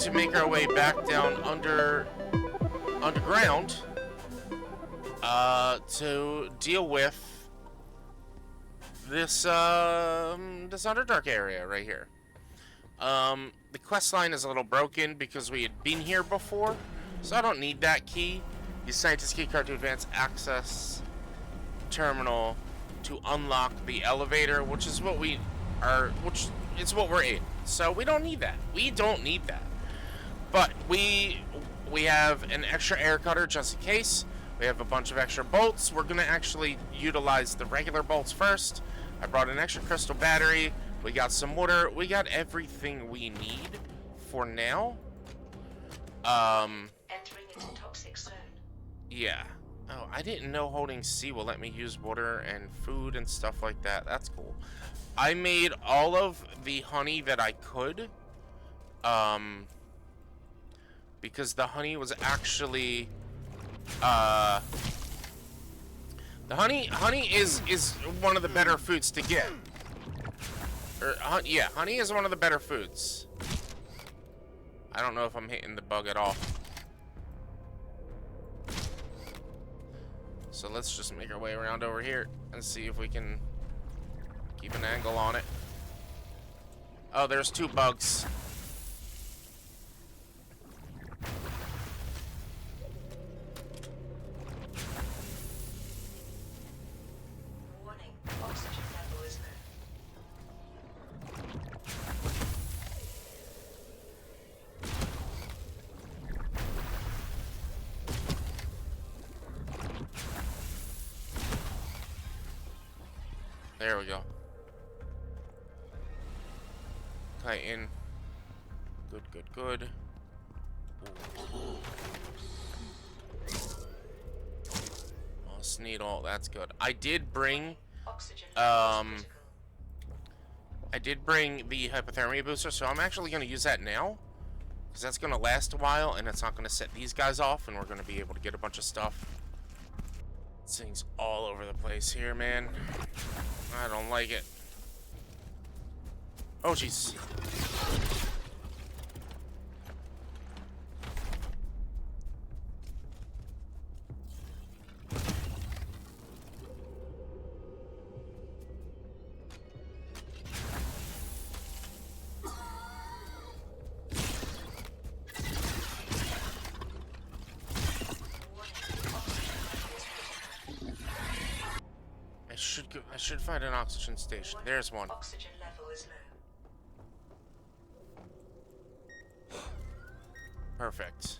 need to make our way back down underground to deal with this this Underdark area right here. The quest line is a little broken because we had been here before, so I don't need that key. Use scientist key card to advance access terminal to unlock the elevator, which is what we are, which is what we're in. So we don't need that. We don't need that. But we have an extra air cutter just in case. We have a bunch of extra bolts. We're gonna actually utilize the regular bolts first. I brought an extra crystal battery. We got some water. We got everything we need for now. Entering into toxic zone. Yeah. Oh, I didn't know holding C will let me use water and food and stuff like that. That's cool. I made all of the honey that I could. Because the honey was actually the honey is one of the better foods to get. Yeah, honey is one of the better foods. I don't know if I'm hitting the bug at all. So let's just make our way around over here and see if we can keep an angle on it. Oh, there's 2 bugs. Warning, oxygen level is low. There we go. Tighten. Good, good, good. Lost needle, that's good. I did bring the hypothermia booster, so I'm actually gonna use that now. Because that's gonna last a while and it's not gonna set these guys off, and we're gonna be able to get a bunch of stuff. This thing's all over the place here, man. I don't like it. Oh, jeez. I should find an oxygen station. There's one. Oxygen level is low. Perfect.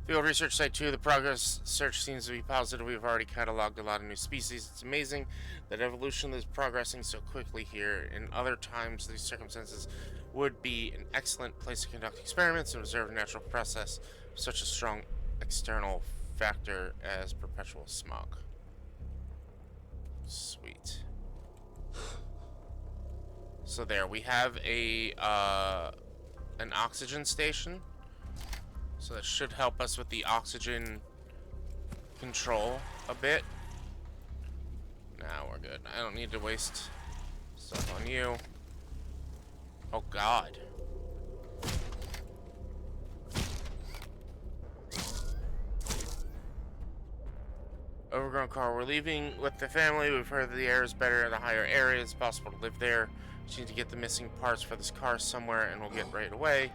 Field research site 2. The progress search seems to be positive. We've already cataloged a lot of new species. It's amazing that evolution is progressing so quickly here. In other times, these circumstances would be an excellent place to conduct experiments and observe a natural process with such a strong external factor as perpetual smog. Sweet. So there, we have a an oxygen station. So that should help us with the oxygen control a bit. Now we're good. I don't need to waste stuff on you. Oh God. Overgrown car. We're leaving with the family. We've heard that the air is better in the higher areas. It's possible to live there. Just need to get the missing parts for this car somewhere and we'll get right away.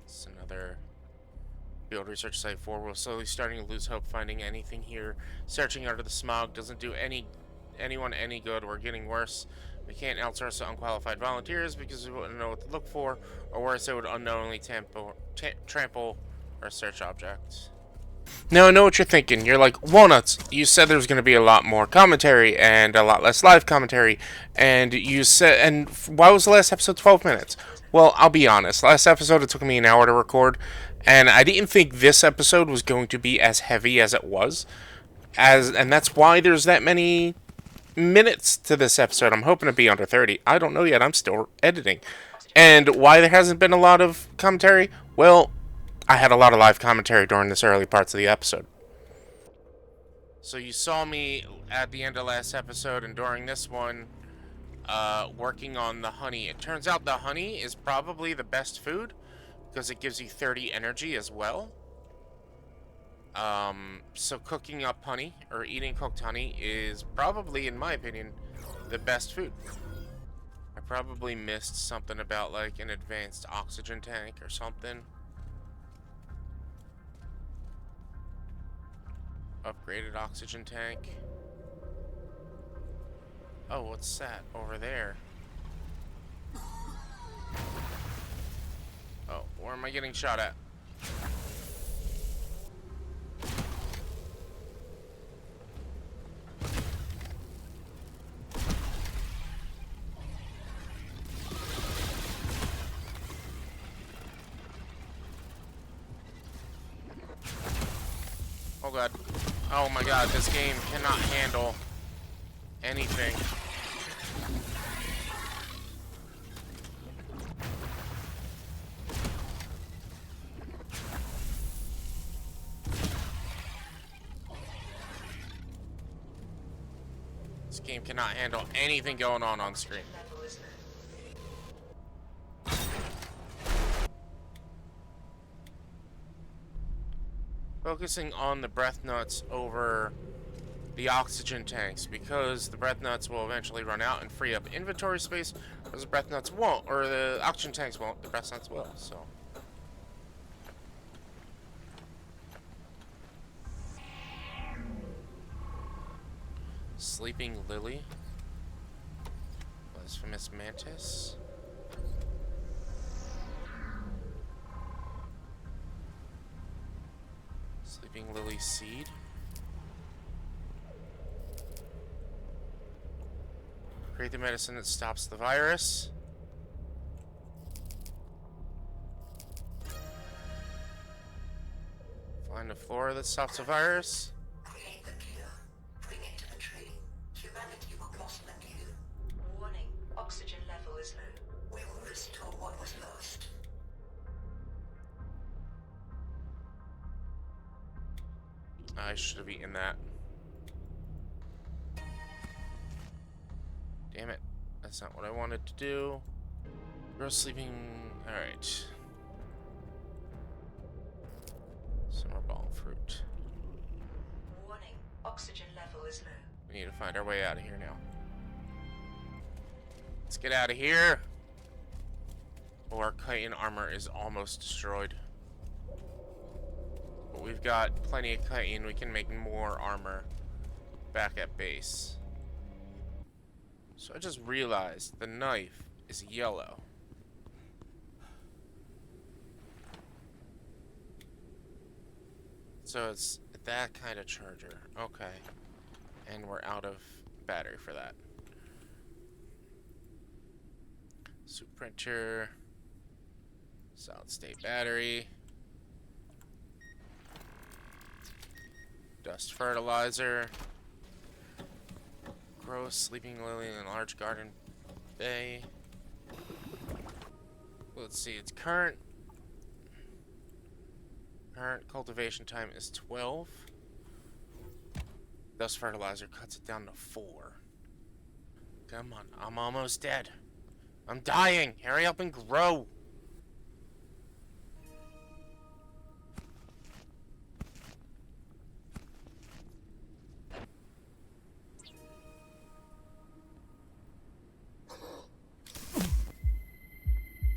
It's another field research site 4. We're slowly starting to lose hope finding anything here. Searching under the smog doesn't do anyone any good. We're getting worse. We can't outsource to unqualified volunteers because we wouldn't know what to look for, or worse, they would unknowingly trample our search objects. Now I know what you're thinking. You're like, Walnuts, you said there was going to be a lot more commentary and a lot less live commentary, and you said, and why was the last episode 12 minutes? Well, I'll be honest. Last episode it took me an hour to record, and I didn't think this episode was going to be as heavy as it was, and that's why there's that many minutes to this episode. I'm hoping to be under 30. I don't know yet. I'm still editing. And why there hasn't been a lot of commentary? Well, I had a lot of live commentary during this early parts of the episode. So you saw me at the end of last episode and during this one working on the honey. It turns out the honey is probably the best food because it gives you 30 energy as well. So cooking up honey or eating cooked honey is probably, in my opinion, the best food. I probably missed something about like an advanced oxygen tank or something. Upgraded oxygen tank. Oh, what's that over there? Oh, where am I getting shot at? Oh god. Oh my god, this game cannot handle anything. This game cannot handle anything going on screen. Level is low. Focusing on the breath nuts over the oxygen tanks because the breath nuts will eventually run out and free up inventory space, whereas the breath nuts won't, or the oxygen tanks won't, the breath nuts will, so. Sleeping Lily. Blasphemous Mantis. Sleeping Lily Seed. Create the medicine that stops the virus. Find a flora that stops the virus. Create the cure. Bring it to the tree. Humanity will blossom anew. Warning, oxygen level is low. We will restore what was lost. I should have eaten that. Damn it. That's not what I wanted to do. Grow sleeping. Alright. Summer ball fruit. Warning, oxygen level is low. We need to find our way out of here now. Let's get out of here. Oh, our chitin armor is almost destroyed. But we've got plenty of chitin. We can make more armor back at base. So I just realized the knife is yellow. So it's that kind of charger. Okay. And we're out of battery for that. Soup printer. Solid state battery. Dust fertilizer. Grow sleeping lily in a large garden bay. Let's see, its current cultivation time is 12. Dust fertilizer cuts it down to 4. Come on, I'm almost dead. I'm dying. Hurry up and grow.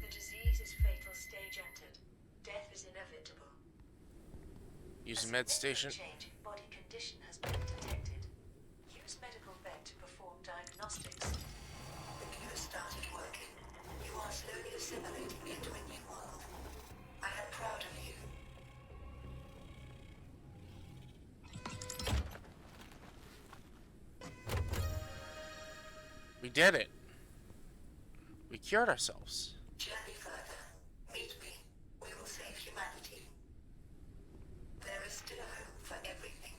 The disease is fatal stage entered. Death is inevitable. Use A the med station. significant change in body condition has been detected. Use medical vet to perform diagnostics. The cure started working. You are slowly assimilating into a new world. I am proud of you. We did it. We cured ourselves. Journey further. Meet me. We will save humanity. There is still hope for everything.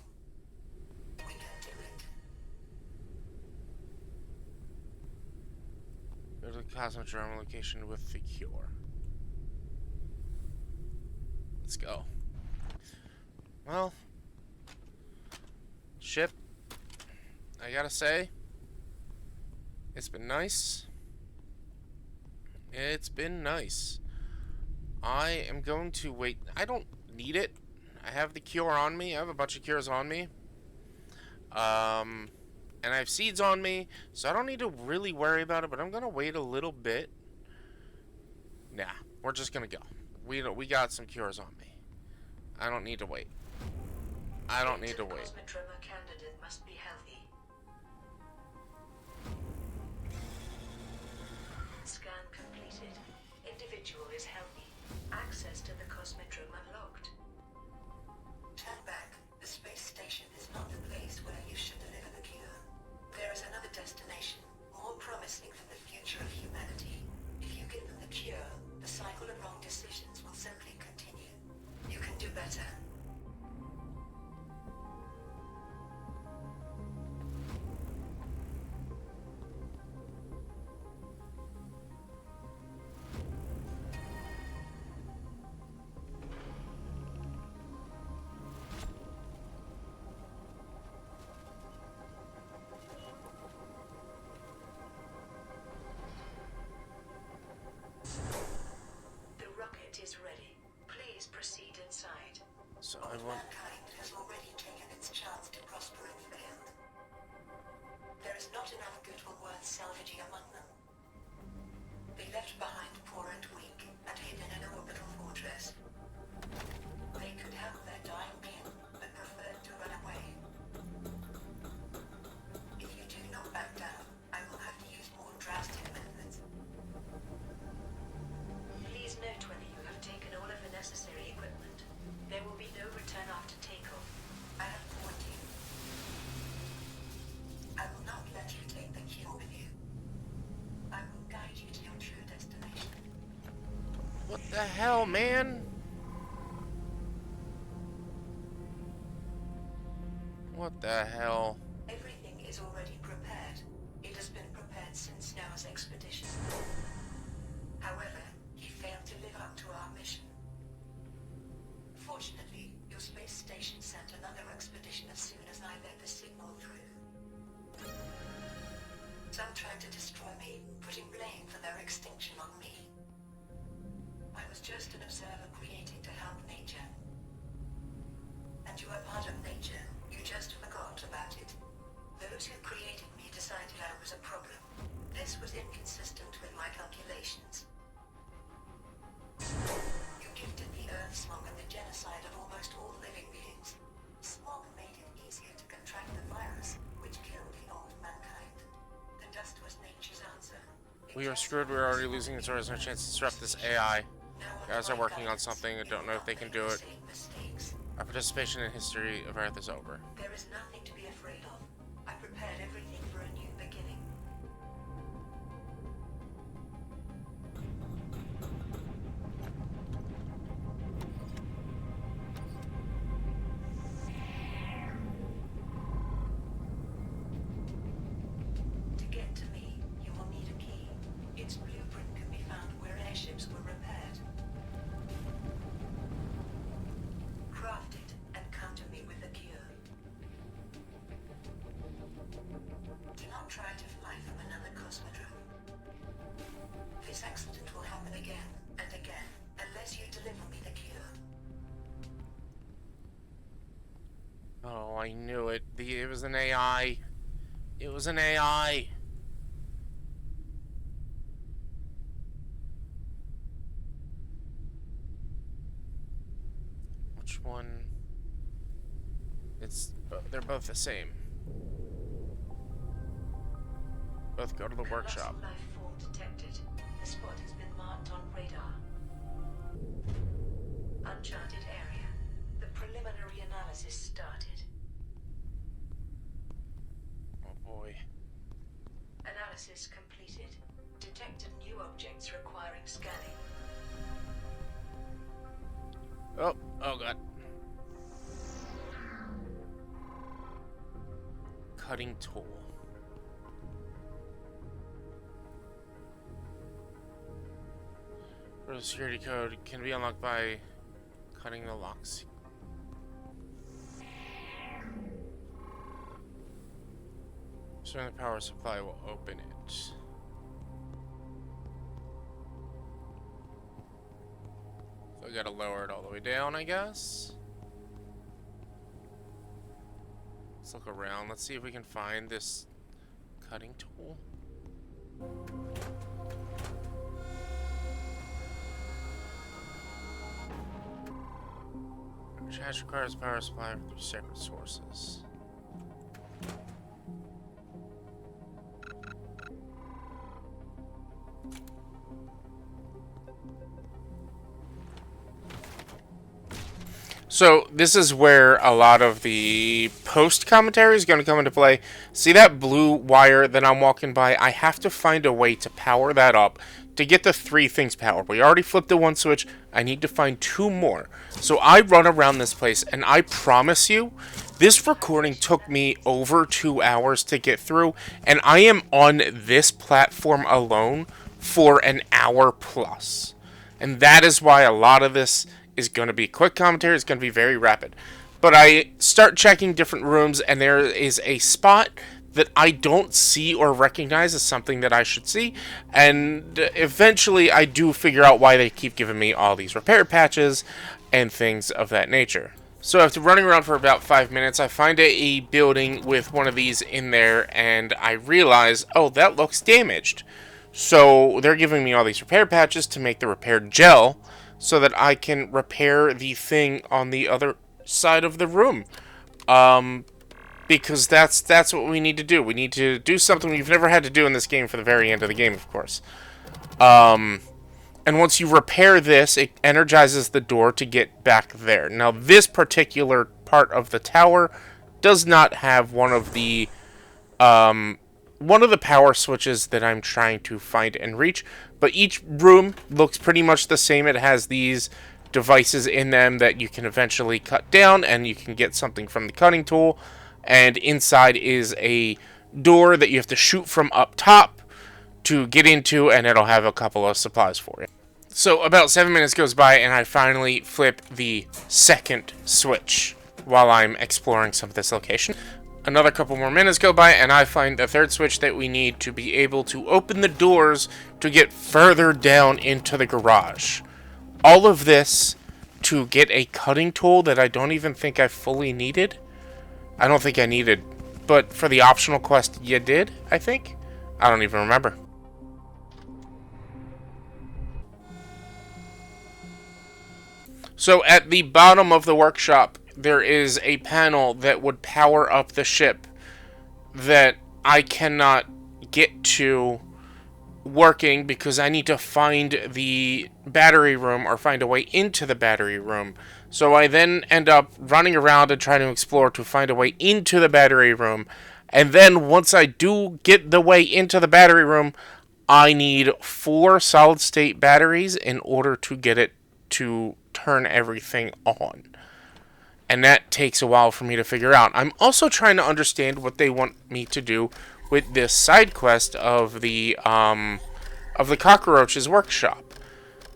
We can do it. Go to the Cosmodrome location with the cure. Let's go. Well, ship, I gotta say, It's been nice. It's been nice. I am going to wait. I don't need it. I have the cure on me. I have a bunch of cures on me. And I have seeds on me, so I don't need to really worry about it, but I'm gonna wait a little bit. Nah, we're just gonna go. We got some cures on me. I don't need to wait. I don't need to wait. Cosmotroma candidate must be healthy. Scan completed. Individual is healthy. Access to the Cosmotroma locked. Turn back. The space station is not the place where you should deliver the cure. There is another destination, more promising for the future of humanity. If you give them the cure, the cycle of wrong decisions will simply continue. You can do better. The rocket is ready. Please proceed inside. So I Old want. mankind has already taken its chance to prosper and failed. There is not enough good or worth salvaging among them. They left behind poor and weak and hid in an orbital fortress. They could help their dying kin, but preferred to run away. If you do not back down, I will have to use more drastic methods. Please note whether you have taken all of the necessary equipment. There will be no return after takeoff. I have warned you. I will not let you take the cure with you. I will guide you to your true destination. What the hell, man? What the hell? Everything is already prepared. It has been prepared since Noah's expedition. However, he failed to live up to our mission. Fortunately, your space station sent another expedition as soon as I let the signal through. Some tried to destroy me, putting blame for their extinction on me. I was just an observer created to help nature. And you are part of nature. You just forgot about it. Those who created me decided I was a problem. This was inconsistent with my calculations. You gifted the Earth smog and the genocide of almost all living beings. Smog made it easier to contract the virus, which killed the old mankind. The dust was nature's answer. We are screwed. We're already losing the source. No chance to disrupt this AI. Guys are working on something. I don't know if they can do it. Our participation in history of Earth is over. There is nothing to be afraid of. I prepared everything for a new beginning. To get to me, you will need a key. Its blueprint can be found where airships were repaired. Craft it and come to me with the cure. Do not try to fly from another cosmodrome. This accident will happen again and again unless you deliver me the cure. Oh, I knew it. It was an AI. It was an AI. Which one? They're both the same. Both go to the workshop. Colossal life form detected. The spot has been marked on radar. Uncharted area. The preliminary analysis started. Oh boy. Analysis completed. Detected new objects requiring scanning. Oh god. Cutting tool. For the security code can be unlocked by cutting the locks. So the power supply will open it. So I gotta lower it all the way down, I guess. Let's look around. Let's see if we can find this cutting tool. Charge requires power supply through separate sources. So this is where a lot of the post commentary is going to come into play. See that blue wire that I'm walking by? I have to find a way to power that up to get the 3 things powered. We already flipped the 1 switch. I need to find 2 more. So I run around this place, and I promise you, this recording took me over 2 hours to get through, and I am on this platform alone for an hour plus. And that is why a lot of this is going to be quick commentary. It's going to be very rapid. But I start checking different rooms, and there is a spot that I don't see or recognize as something that I should see. And eventually I do figure out why they keep giving me all these repair patches and things of that nature. So after running around for about 5 minutes, I find a building with one of these in there, and I realize, oh, that looks damaged. So they're giving me all these repair patches to make the repair gel so that I can repair the thing on the other side of the room. Because that's what we need to do. We need to do something we've never had to do in this game for the very end of the game, of course. And once you repair this, it energizes the door to get back there. Now, this particular part of the tower does not have one of the power switches that I'm trying to find and reach, but each room looks pretty much the same. It has these devices in them that you can eventually cut down, and you can get something from the cutting tool. And inside is a door that you have to shoot from up top to get into, and it'll have a couple of supplies for you. So about 7 minutes goes by, and I finally flip the second switch while I'm exploring some of this location. Another couple more minutes go by, and I find the third switch that we need to be able to open the doors to get further down into the garage. All of this to get a cutting tool that I don't even think I fully needed. I don't think I needed, but for the optional quest, you did, I think? I don't even remember. So at the bottom of the workshop, there is a panel that would power up the ship that I cannot get to working because I need to find the battery room or find a way into the battery room. So I then end up running around and trying to explore to find a way into the battery room. And then once I do get the way into the battery room, I need 4 solid state batteries in order to get it to turn everything on. And that takes a while for me to figure out. I'm also trying to understand what they want me to do with this side quest of the cockroach's workshop.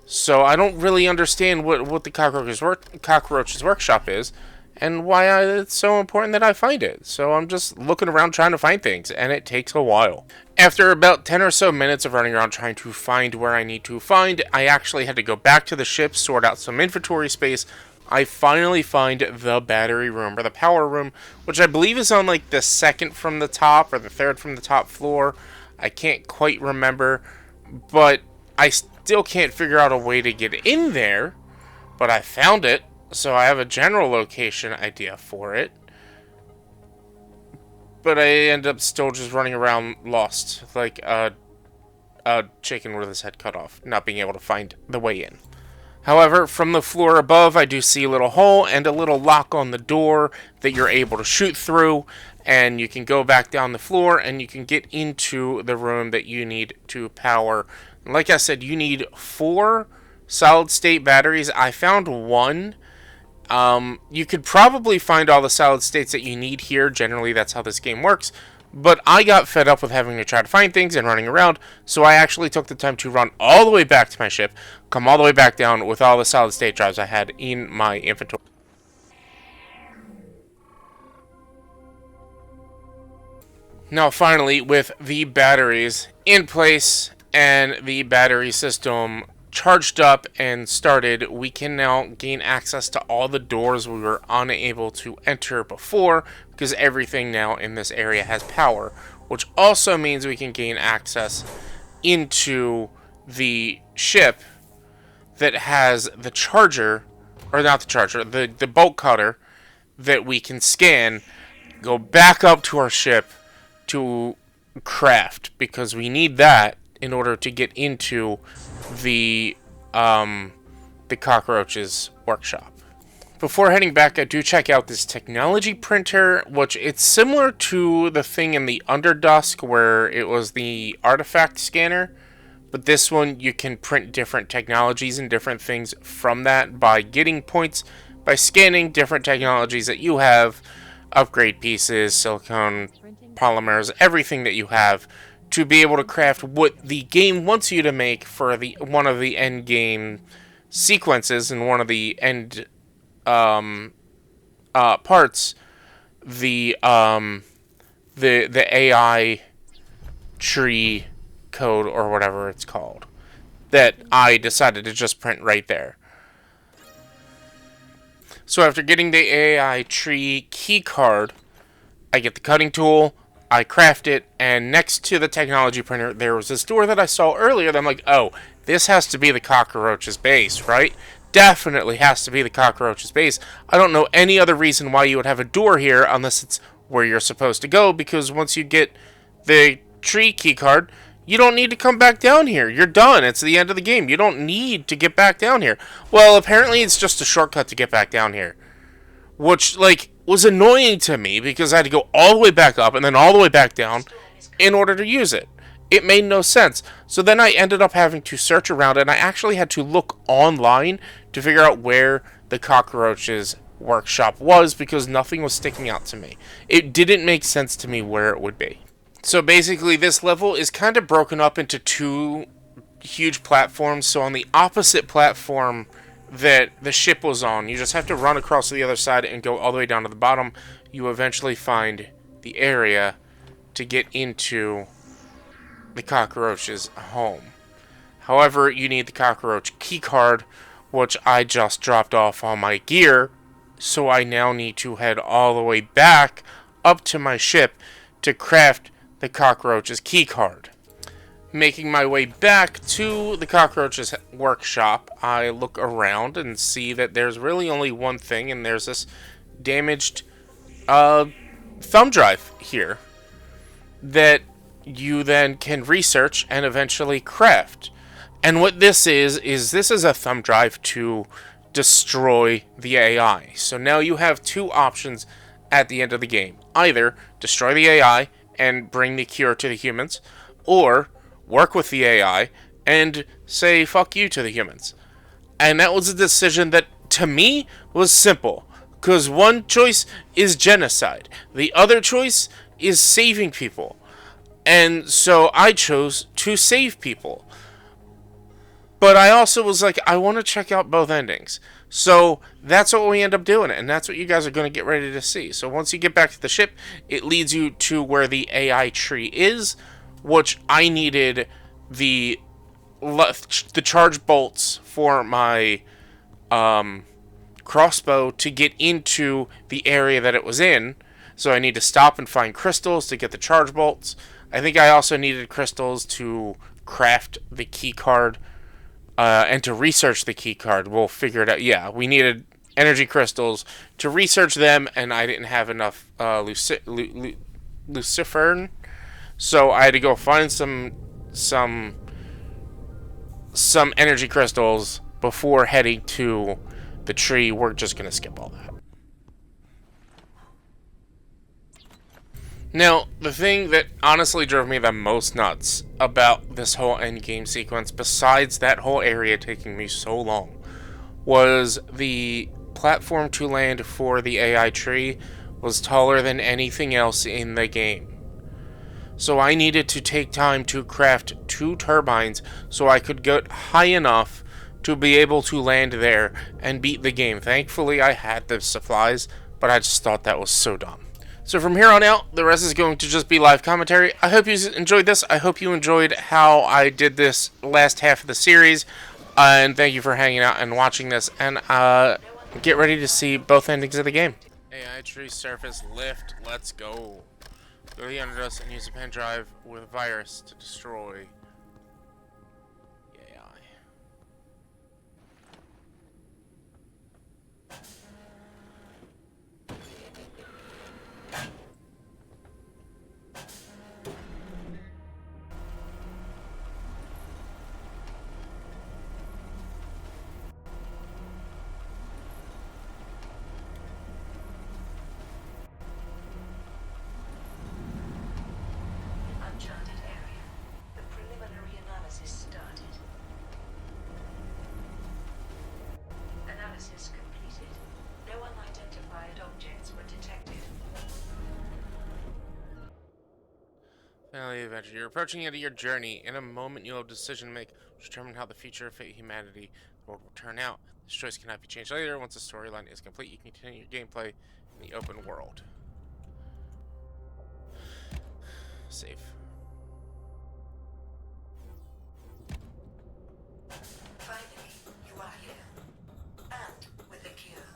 So I don't really understand what the cockroach's workshop is, and why it's so important that I find it. So I'm just looking around trying to find things, and it takes a while. After about 10 or so minutes of running around trying to find where I need to find, I actually had to go back to the ship, sort out some inventory space. I finally find the battery room, or the power room, which I believe is on like the 2nd from the top, or the 3rd from the top floor. I can't quite remember, but I still can't figure out a way to get in there, but I found it, so I have a general location idea for it. But I end up still just running around lost, like a chicken with his head cut off, not being able to find the way in. However, from the floor above, I do see a little hole and a little lock on the door that you're able to shoot through, and you can go back down the floor and you can get into the room that you need to power. Like I said, you need 4 solid state batteries. I found 1. You could probably find all the solid states that you need here. Generally, that's how this game works. But I got fed up with having to try to find things and running around, so I actually took the time to run all the way back to my ship, come all the way back down with all the solid state drives I had in my inventory. Now, finally, with the batteries in place and the battery system charged up and started, we can now gain access to all the doors we were unable to enter before because everything now in this area has power, which also means we can gain access into the ship that has the charger, or not the charger, the bolt cutter that we can scan, go back up to our ship to craft, because we need that in order to get into the cockroach's workshop. Before heading back, I do check out this technology printer, which it's similar to the thing in the Underdusk where it was the artifact scanner, but this one you can print different technologies and different things from that by getting points by scanning different technologies that you have, upgrade pieces, silicone, polymers, everything that you have, to be able to craft what the game wants you to make for the one of the end game sequences and one of the end parts, the AI tree code or whatever it's called that I decided to just print right there. So after getting the AI tree key card, I get the cutting tool, I craft it, and next to the technology printer, there was this door that I saw earlier that I'm like, oh, this has to be the cockroach's base, right? Definitely has to be the cockroach's base. I don't know any other reason why you would have a door here unless it's where you're supposed to go, because once you get the tree key card, you don't need to come back down here. You're done. It's the end of the game. You don't need to get back down here. Well, apparently it's just a shortcut to get back down here, which, like, was annoying to me because I had to go all the way back up and then all the way back down in order to use it. It made no sense. So then I ended up having to search around, and I actually had to look online to figure out where the cockroach's workshop was because nothing was sticking out to me. It didn't make sense to me where it would be. So basically, this level is kind of broken up into two huge platforms. So on the opposite platform that the ship was on, you just have to run across to the other side and go all the way down to the bottom. You eventually find the area to get into the cockroach's home. However, you need the cockroach key card, which I just dropped off on my gear. So I now need to head all the way back up to my ship to craft the cockroach's key card. Making my way back to the cockroach's workshop, I look around and see that there's really only one thing, and there's this damaged thumb drive here that you then can research and eventually craft. And what this is this is a thumb drive to destroy the AI. So now you have two options at the end of the game. Either destroy the AI and bring the cure to the humans, or work with the AI and say fuck you to the humans. And that was a decision that, to me, was simple. Because one choice is genocide. The other choice is saving people. And so I chose to save people. But I also was like, I want to check out both endings. So that's what we end up doing, and that's what you guys are going to get ready to see. So once you get back to the ship, it leads you to where the AI tree is, which I needed the charge bolts for my crossbow to get into the area that it was in. So I need to stop and find crystals to get the charge bolts. I think I also needed crystals to craft the key card. And to research the key card. We'll figure it out. Yeah, we needed energy crystals to research them, and I didn't have enough lucifern, so I had to go find some energy crystals before heading to the tree. We're just gonna skip all that. Now, the thing that honestly drove me the most nuts about this whole endgame sequence, besides that whole area taking me so long, was the platform to land for the AI tree was taller than anything else in the game. So I needed to take time to craft 2 turbines so I could get high enough to be able to land there and beat the game. Thankfully, I had the supplies, but I just thought that was so dumb. So from here on out, the rest is going to just be live commentary. I hope you enjoyed this. I hope you enjoyed how I did this last half of the series. And thank you for hanging out and watching this. And get ready to see both endings of the game. AI tree surface lift. Let's go. Go to the underdust and use a pen drive with a virus to destroy the AI. Uncharted area. The preliminary analysis started. Analysis completed. No unidentified objects were detected. Finally, adventure. You're approaching the end of your journey. In a moment, you'll have a decision to make to determine how the future of humanity will turn out. This choice cannot be changed later. Once the storyline is complete, you can continue your gameplay in the open world. Save. Finally, you are here. And with the cure.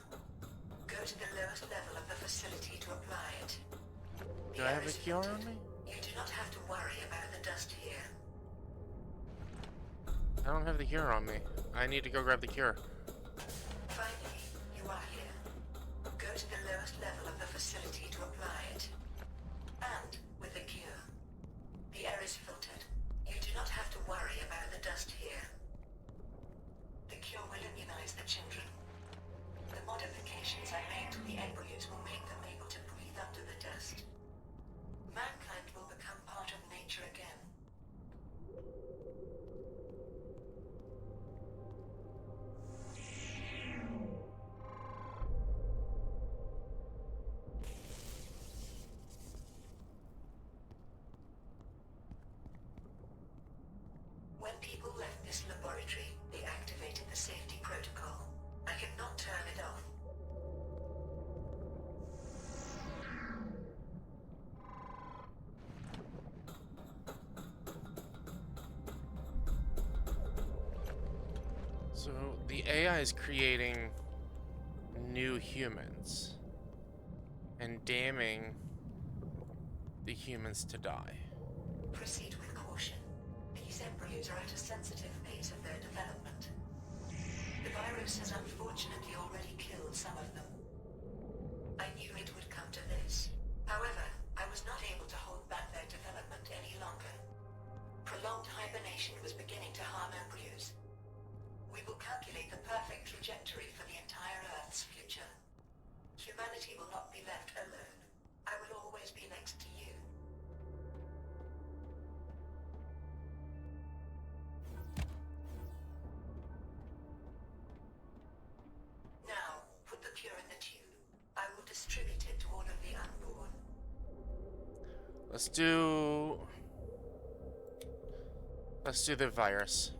Go to the lowest level of the facility to apply it. Do I have a cure on me? You do not have to worry about the dust here. I don't have the cure on me. I need to go grab the cure. Finally, you are here. Go to the lowest level of the facility to apply it. And with the cure. The air is filtered. You do not have to worry about the dust here. The cure will immunize the children. The modifications I made to the embryos will make them able to breathe under the dust. Mankind will become part of nature again. When people left this laboratory, they activated the safety protocol. I cannot turn it off. So the AI is creating new humans and damning the humans to die. Proceed with caution. These embryos are at a sensitive phase of their development. The virus has unfortunately already killed some of them. I knew it would come to this. However, I was not able to hold back their development any longer. Prolonged hibernation was beginning to harm embryos. We will calculate the perfect trajectory for the entire Earth's future. Humanity will not be left alone. I will always be next to you. Now, put the cure in the tube. I will distribute it to all of the unborn. Let's do the virus.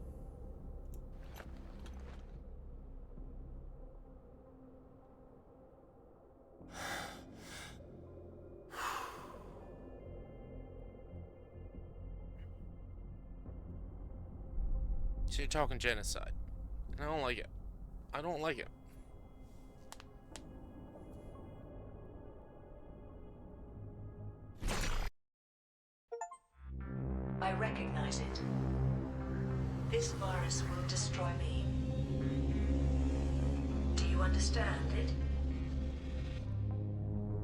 So you're talking genocide. I don't like it. I don't like it. I recognize it. This virus will destroy me. Do you understand it?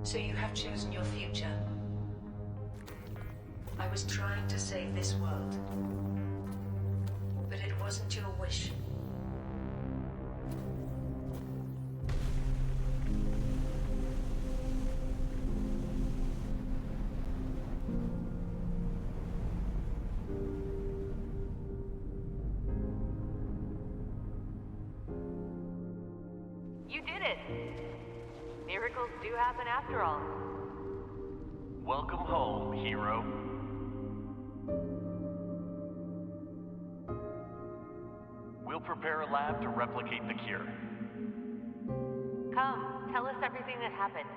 So you have chosen your future. I was trying to save this world. But it wasn't your wish. You did it! Miracles do happen after all. Welcome home, hero. We'll prepare a lab to replicate the cure. Come, tell us everything that happened.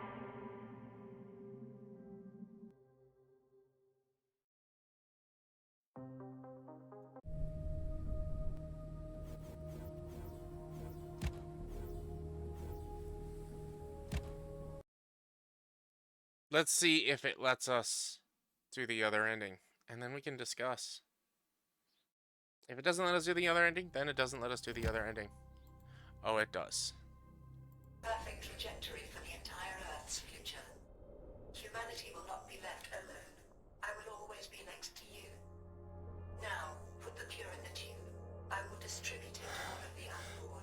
Let's see if it lets us do the other ending, and then we can discuss. If it doesn't let us do the other ending, then it doesn't let us do the other ending. Oh, it does. Perfect trajectory for the entire Earth's future. Humanity will not be left alone. I will always be next to you. Now, put the cure in the tube. I will distribute it to all of the unborn.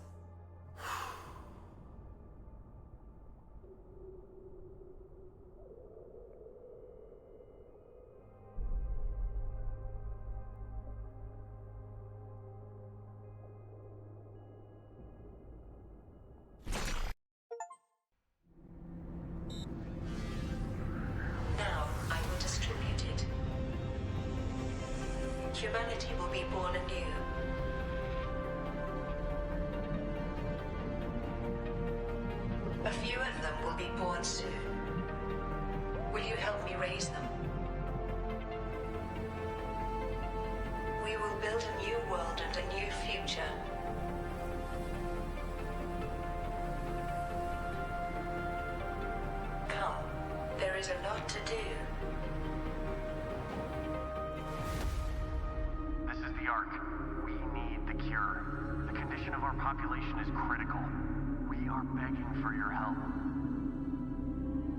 Now, I will distribute it. Humanity will be born anew. A few of them will be born soon. Will you help me raise them? We will build a new world and a new future. Come, there is a lot to do. This is the Ark. We need the cure. The condition of our population is critical. We are begging for your help.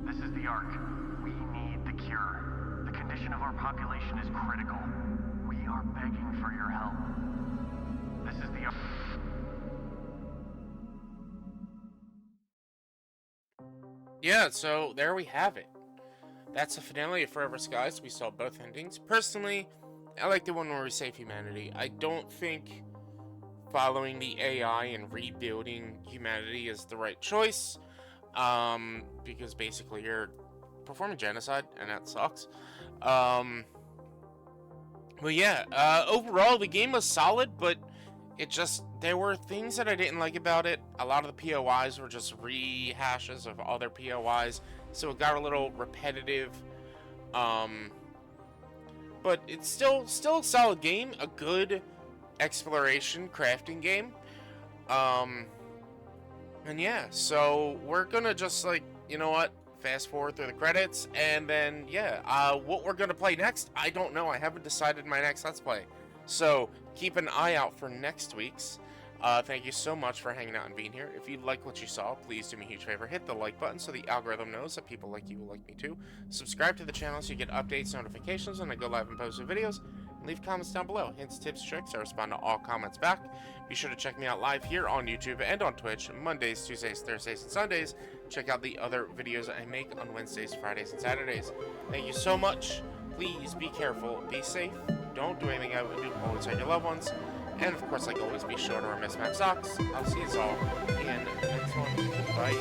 This is the Ark. We need the cure. The condition of our population is critical. We are begging for your help. This is the Ark. Yeah, so there we have it. That's the finale of Forever Skies. We saw both endings. Personally, I like the one where we save humanity. I don't think following the AI and rebuilding humanity is the right choice. Because basically you're performing genocide, and that sucks. But yeah, overall the game was solid, but there were things that I didn't like about it. A lot of the POIs were just rehashes of other POIs, so it got a little repetitive. But it's still a solid game, a good exploration crafting game. And yeah, so we're gonna just, like, you know what, fast forward through the credits, and then yeah, what we're gonna play next, I don't know. I haven't decided my next Let's Play, so keep an eye out for next week's. Thank you so much for hanging out and being here. If you like what you saw, please do me a huge favor, hit the like button so the algorithm knows that people like you will like me too. Subscribe to the channel so you get updates, notifications when I go live and post new videos. And leave comments down below, hints, tips, tricks. I respond to all comments back. Be sure to check me out live here on YouTube and on Twitch, Mondays, Tuesdays, Thursdays, and Sundays. Check out the other videos I make on Wednesdays, Fridays, and Saturdays. Thank you so much. Please be careful, be safe, don't do anything I would do, always hug your loved ones. And of course, like always, be sure to wear mismatched socks. I'll see you all in the next one. Bye.